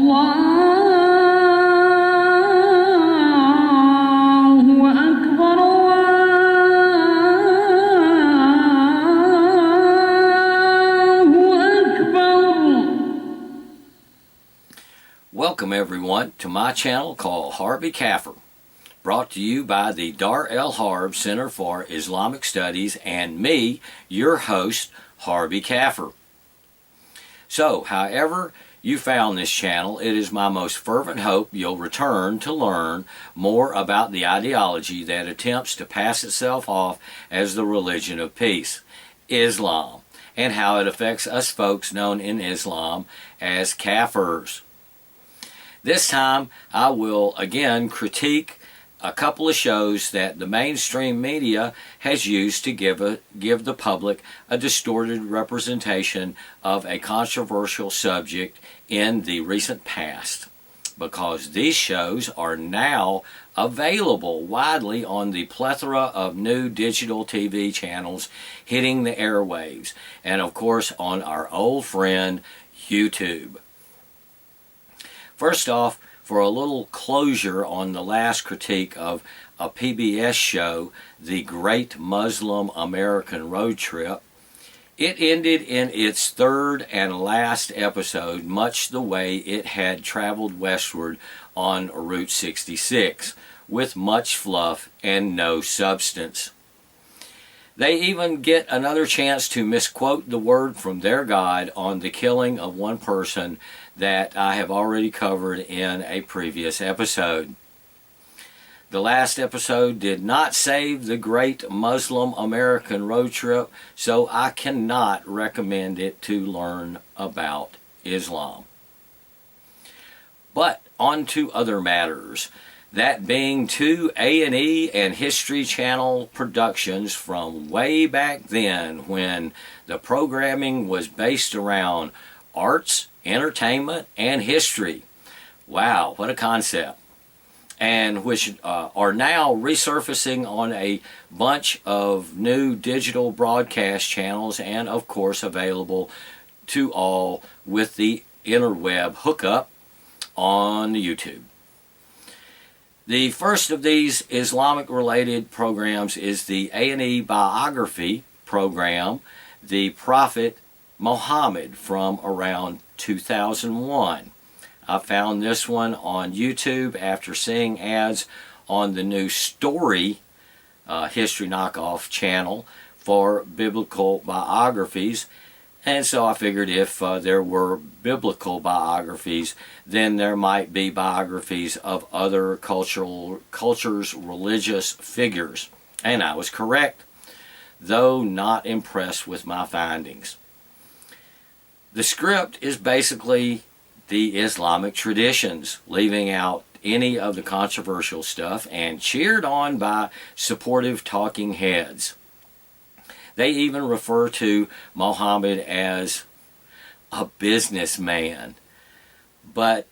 Welcome everyone to my channel called Harbi Kafir, brought to you by the Dar el Harb Center for Islamic Studies and me, your host, Harbi Kafir. So, however you found this channel, it is my most fervent hope you'll return to learn more about the ideology that attempts to pass itself off as the religion of peace, Islam, and how it affects us folks known in Islam as Kafirs. This time, I will again critique a couple of shows that the mainstream media has used to give the public a distorted representation of a controversial subject in the recent past, because these shows are now available widely on the plethora of new digital TV channels hitting the airwaves, and of course on our old friend YouTube. First off, for a little closure on the last critique of a PBS show, The Great Muslim American Road Trip, it ended in its third and last episode much the way it had traveled westward on Route 66, with much fluff and no substance. They even get another chance to misquote the word from their God on the killing of one person that I have already covered in a previous episode. The last episode did not save the Great Muslim American Road Trip, so I cannot recommend it to learn about Islam. But on to other matters. That being two A&E and History Channel productions from way back then, when the programming was based around arts, entertainment, and history. Wow, what a concept. And which are now resurfacing on a bunch of new digital broadcast channels, and of course available to all with the interweb hookup on YouTube. The first of these Islamic-related programs is the A&E Biography program, the Prophet Mohammed, from around 2001. I found this one on YouTube after seeing ads on the new Story History Knockoff channel for biblical biographies. And so I figured if there were biblical biographies, then there might be biographies of other cultures' religious figures. And I was correct, though not impressed with my findings. The script is basically the Islamic traditions, leaving out any of the controversial stuff, and cheered on by supportive talking heads. They even refer to Muhammad as a businessman, but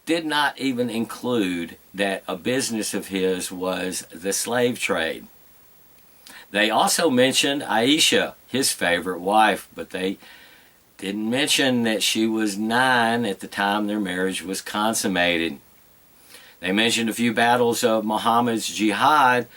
did not even include that a business of his was the slave trade. They also mentioned Aisha, his favorite wife, but they didn't mention that she was 9 at the time their marriage was consummated. They mentioned a few battles of Muhammad's jihad,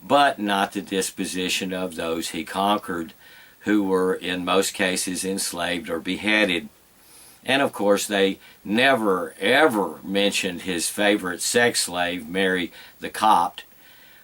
but not the disposition of those he conquered, who were in most cases enslaved or beheaded. And of course they never ever mentioned his favorite sex slave, Mary the Copt,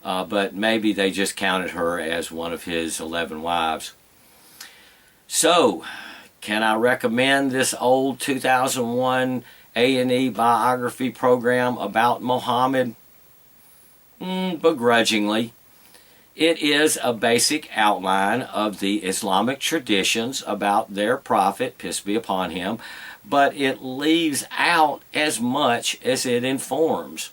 but maybe they just counted her as one of his 11 wives. So, can I recommend this old 2001 A&E biography program about Muhammad? Begrudgingly. It is a basic outline of the Islamic traditions about their prophet, peace be upon him, but it leaves out as much as it informs.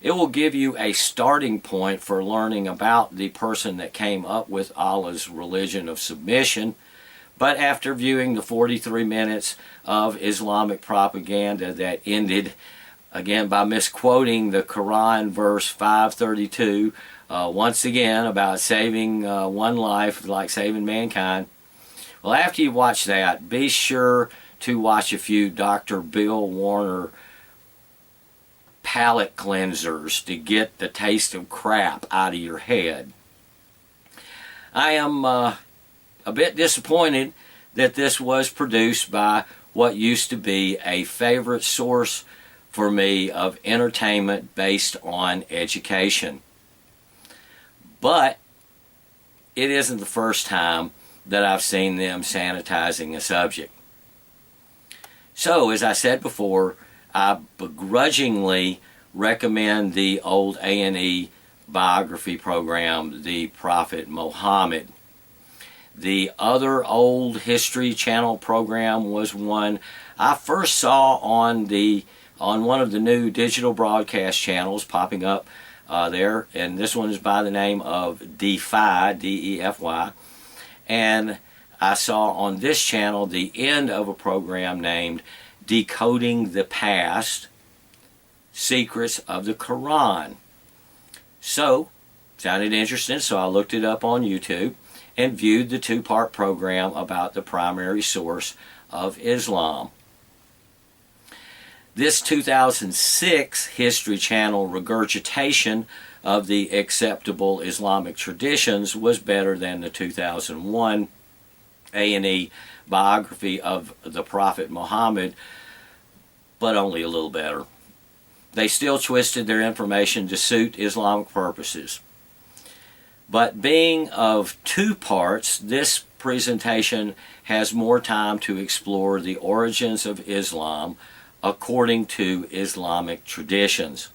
It will give you a starting point for learning about the person that came up with Allah's religion of submission, but after viewing the 43 minutes of Islamic propaganda that ended, again, by misquoting the Koran verse 532, once again about saving one life like saving mankind. Well, after you watch that, be sure to watch a few Dr. Bill Warner palate cleansers to get the taste of crap out of your head. I am a bit disappointed that this was produced by what used to be a favorite source for me of entertainment based on education. But it isn't the first time that I've seen them sanitizing a subject. So, as I said before, I begrudgingly recommend the old A&E Biography program, the Prophet Mohammed. The other old History Channel program was one I first saw on one of the new digital broadcast channels popping up there, and this one is by the name of Defy, D-E-F-Y, and I saw on this channel the end of a program named Decoding the Past, Secrets of the Koran. So, sounded interesting, so I looked it up on YouTube and viewed the two-part program about the primary source of Islam. This 2006 History Channel regurgitation of the acceptable Islamic traditions was better than the 2001 A&E Biography of the Prophet Mohammed, but only a little better. They still twisted their information to suit Islamic purposes. But being of two parts, this presentation has more time to explore the origins of Islam according to Islamic traditions.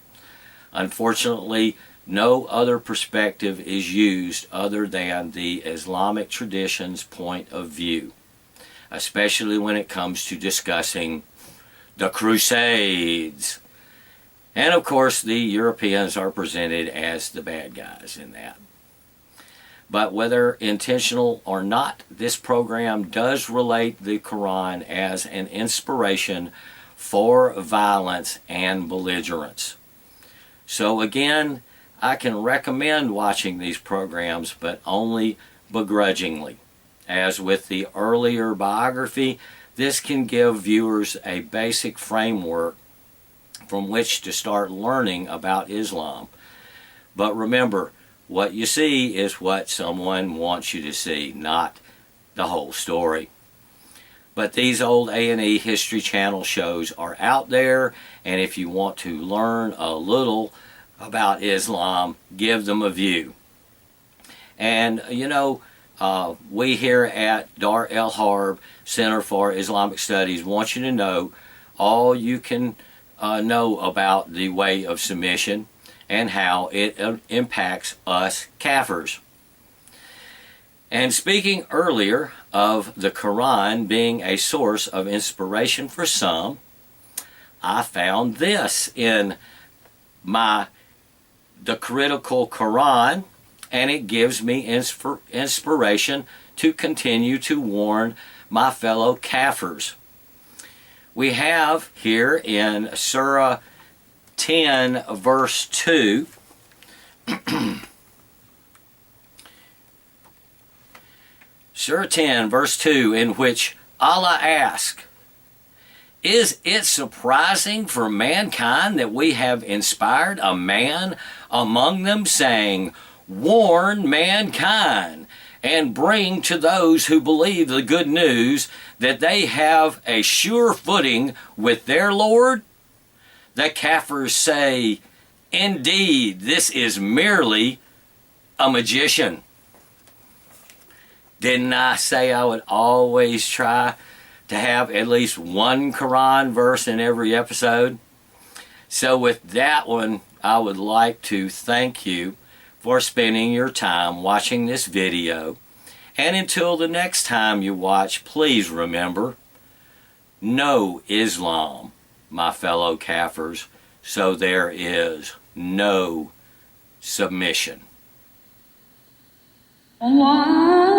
Unfortunately, no other perspective is used other than the Islamic tradition's point of view, especially when it comes to discussing the Crusades. And of course, the Europeans are presented as the bad guys in that. But whether intentional or not, this program does relate the Quran as an inspiration for violence and belligerence. So again, I can recommend watching these programs, but only begrudgingly. As with the earlier biography, this can give viewers a basic framework from which to start learning about Islam. But remember, what you see is what someone wants you to see, not the whole story. But these old A&E History Channel shows are out there, and if you want to learn a little about Islam, give them a view. And you know, we here at Dar el Harb Center for Islamic Studies want you to know all you can know about the way of submission and how it impacts us Kafirs. And speaking earlier of the Quran being a source of inspiration for some, I found this in the critical Quran, and it gives me inspiration to continue to warn my fellow Kafirs. We have here in Surah 10 verse 2, Surah 10 verse 2, in which Allah asks, "Is it surprising for mankind that we have inspired a man among them, saying, 'Warn mankind and bring to those who believe the good news that they have a sure footing with their Lord?' The Kafirs say, 'Indeed, this is merely a magician.'" Didn't I say I would always try to have at least one Quran verse in every episode? So with that one, I would like to thank you for spending your time watching this video. And until the next time you watch, please remember, know Islam, my fellow Kafirs, so there is no submission. Allah